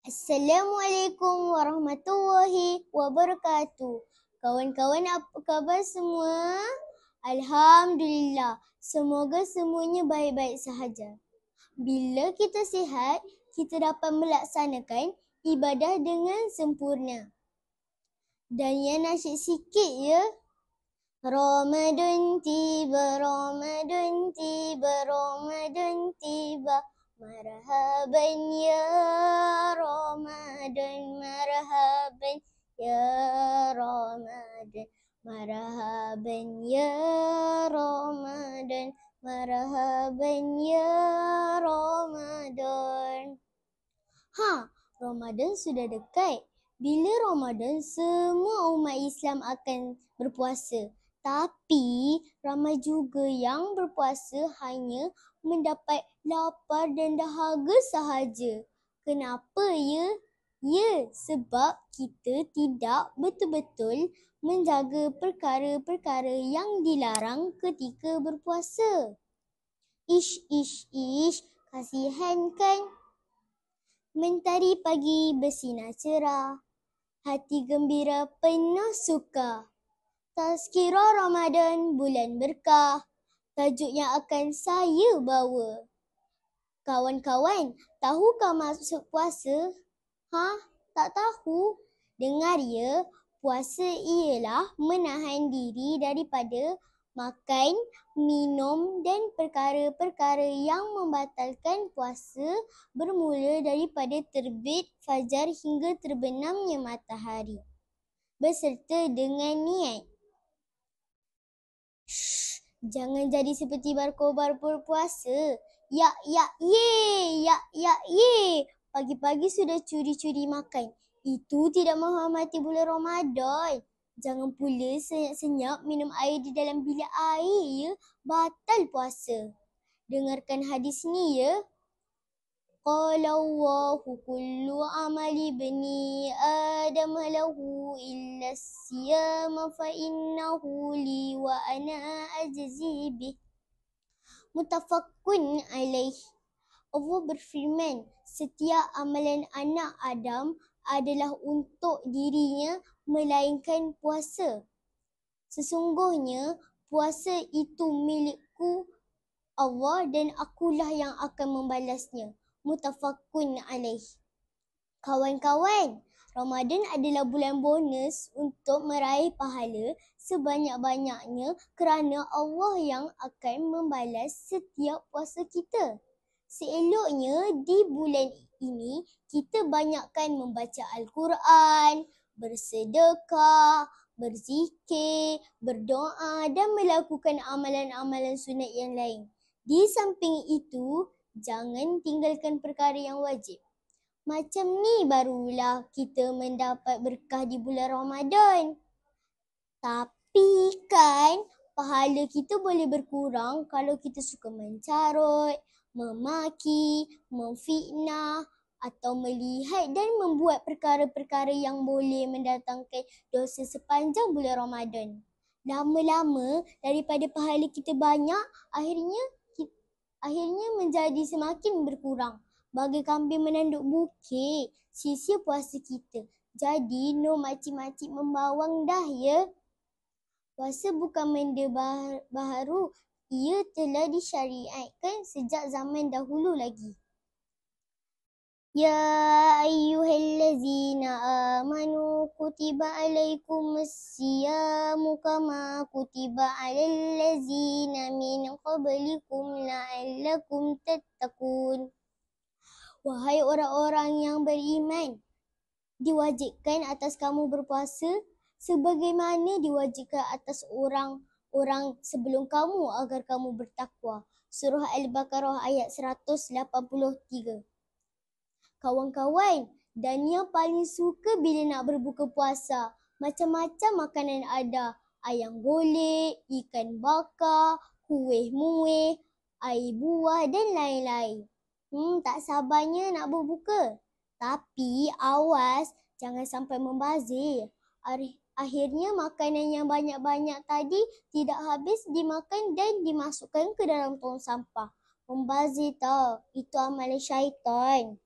Assalamualaikum warahmatullahi wabarakatuh. Kawan-kawan, apa khabar semua? Alhamdulillah. Semoga semuanya baik-baik sahaja. Bila kita sihat, kita dapat melaksanakan ibadah dengan sempurna. Dan yang nasyid sikit ya. Ramadan tiba, Ramadan tiba, Ramadan tiba. Marhaban ya Ramadan, marhaban ya Ramadan, marhaban ya Ramadan, marhaban ya Ramadan. Ramadan sudah dekat. Bila Ramadan, semua umat Islam akan berpuasa. Tapi ramai juga yang berpuasa hanya mendapat lapar dan dahaga sahaja. Kenapa ya? Ya, sebab kita tidak betul-betul menjaga perkara-perkara yang dilarang ketika berpuasa. Ish, kasihan kan? Mentari pagi bersinar cerah, hati gembira penuh suka. Tazkirah Ramadan bulan berkah, tajuk yang akan saya bawa. Kawan-kawan, tahukah maksud puasa? Tak tahu? Dengar ya, puasa ialah menahan diri daripada makan, minum dan perkara-perkara yang membatalkan puasa bermula daripada terbit fajar hingga terbenamnya matahari. Beserta dengan niat. Jangan jadi seperti Barkobar berpuasa. Ya, pagi-pagi sudah curi-curi makan. Itu tidak menghormati bulan Ramadan. Jangan pula senyap-senyap minum air di dalam bilik air ya. Batal puasa. Dengarkan hadis ni ya. Qala Allahu kullu amali bani Adam lahu illa siyama fa innahu li wa ana ajzi bih. Muttafaqun alaih. Allah berfirman, setiap amalan anak Adam adalah untuk dirinya melainkan puasa. Sesungguhnya puasa itu milikku Allah dan akulah yang akan membalasnya. Muttafaqun alaih. Kawan-kawan, Ramadan adalah bulan bonus untuk meraih pahala sebanyak-banyaknya kerana Allah yang akan membalas setiap puasa kita. Seeloknya di bulan ini kita banyakkan membaca Al-Quran, bersedekah, berzikir, berdoa dan melakukan amalan-amalan sunat yang lain. Di samping itu, jangan tinggalkan perkara yang wajib. Macam ni barulah kita mendapat berkah di bulan Ramadan. Tapi kan, pahala kita boleh berkurang kalau kita suka mencarut, memaki, memfitnah atau melihat dan membuat perkara-perkara yang boleh mendatangkan dosa sepanjang bulan Ramadan. Lama-lama daripada pahala kita banyak, akhirnya menjadi semakin berkurang. Bagai kambing menanduk bukit, sia-sia puasa kita. Jadi, no makcik-makcik membawang dah ya. Puasa bukan benda baharu. Ia telah disyariatkan sejak zaman dahulu lagi. Ya ayyuhallazina amanu kutiba alaikumus siyamu kama kutiba alal ladzina min qablikum la'allakum tattaqun. Wahai orang-orang yang beriman, diwajibkan atas kamu berpuasa sebagaimana diwajibkan atas orang-orang sebelum kamu agar kamu bertakwa. Surah Al-Baqarah ayat 183. Kawan-kawan, dan yang paling suka bila nak berbuka puasa, macam-macam makanan ada. Ayam golek, ikan bakar, kuih muih, air buah dan lain-lain. Tak sabarnya nak berbuka. Tapi awas, jangan sampai membazir. Akhirnya makanan yang banyak-banyak tadi tidak habis dimakan dan dimasukkan ke dalam tong sampah. Membazir tau, itu amalan syaitan.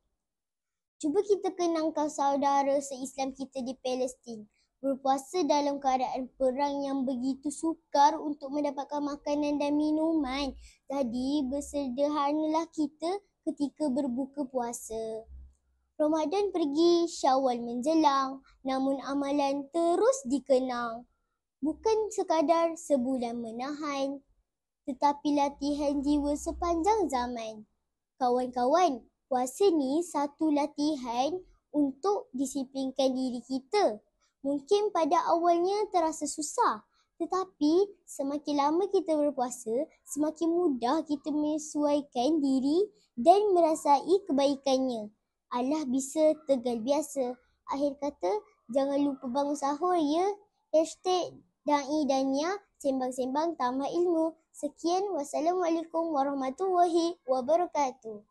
Cuba kita kenangkan saudara se-Islam kita di Palestin. Berpuasa dalam keadaan perang yang begitu sukar untuk mendapatkan makanan dan minuman. Jadi bersederhanalah kita ketika berbuka puasa. Ramadan pergi, Syawal menjelang, namun amalan terus dikenang. Bukan sekadar sebulan menahan, tetapi latihan jiwa sepanjang zaman. Kawan-kawan, puasa ni satu latihan untuk disiplinkan diri kita. Mungkin pada awalnya terasa susah, tetapi semakin lama kita berpuasa, semakin mudah kita menyesuaikan diri dan merasai kebaikannya. Allah bisa tegal biasa. Akhir kata, jangan lupa bangun sahur ya. #Da'i Dania, sembang-sembang tambah ilmu. Sekian, wassalamualaikum warahmatullahi wabarakatuh.